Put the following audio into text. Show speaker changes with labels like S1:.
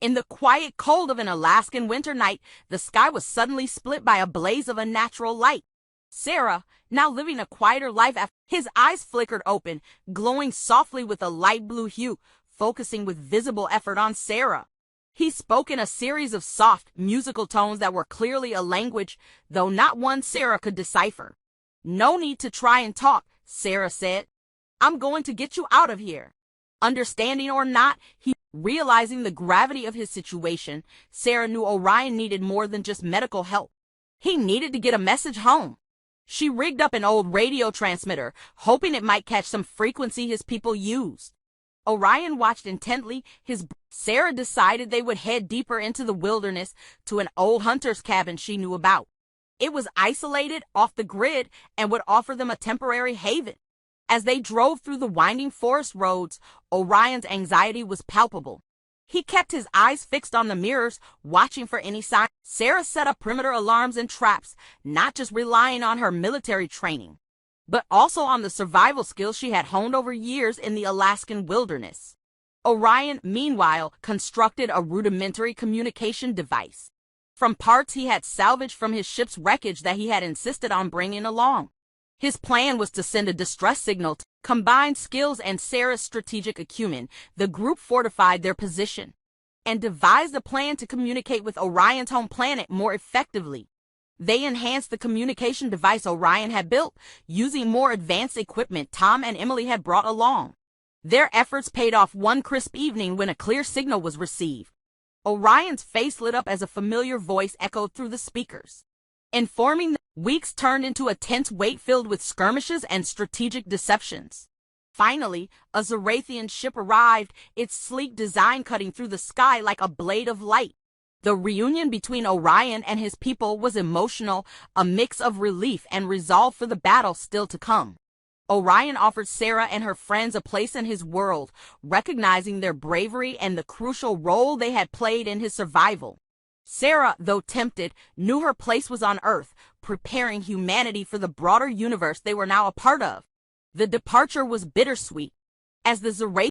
S1: In the quiet cold of an Alaskan winter night, the sky was suddenly split by a blaze of unnatural light. Sarah, now living a quieter life, his eyes flickered open, glowing softly with a light blue hue, focusing with visible effort on Sarah. He spoke in a series of soft, musical tones that were clearly a language, though not one Sarah could decipher. "No need to try and talk," Sarah said. "I'm going to get you out of here." Understanding or not, realizing the gravity of his situation, Sarah knew Orion needed more than just medical help. He needed to get a message home. She rigged up an old radio transmitter, hoping it might catch some frequency his people used. Orion watched intently. Sarah decided they would head deeper into the wilderness to an old hunter's cabin she knew about. It was isolated, off the grid, and would offer them a temporary haven. As they drove through the winding forest roads, Orion's anxiety was palpable. He kept his eyes fixed on the mirrors, watching for any sign. Sarah set up perimeter alarms and traps, not just relying on her military training, but also on the survival skills she had honed over years in the Alaskan wilderness. Orion, meanwhile, constructed a rudimentary communication device from parts he had salvaged from his ship's wreckage that he had insisted on bringing along. His plan was to send a distress signal. To combine skills and Sarah's strategic acumen, the group fortified their position and devised a plan to communicate with Orion's home planet more effectively. They enhanced the communication device Orion had built, using more advanced equipment Tom and Emily had brought along. Their efforts paid off one crisp evening when a clear signal was received. Orion's face lit up as a familiar voice echoed through the speakers, informing them. Weeks turned into a tense wait filled with skirmishes and strategic deceptions. Finally, a Zarathian ship arrived, its sleek design cutting through the sky like a blade of light. The reunion between Orion and his people was emotional, a mix of relief and resolve for the battle still to come. Orion offered Sarah and her friends a place in his world, recognizing their bravery and the crucial role they had played in his survival. Sarah, though tempted, knew her place was on Earth, preparing humanity for the broader universe they were now a part of. The departure was bittersweet. As the Zarathian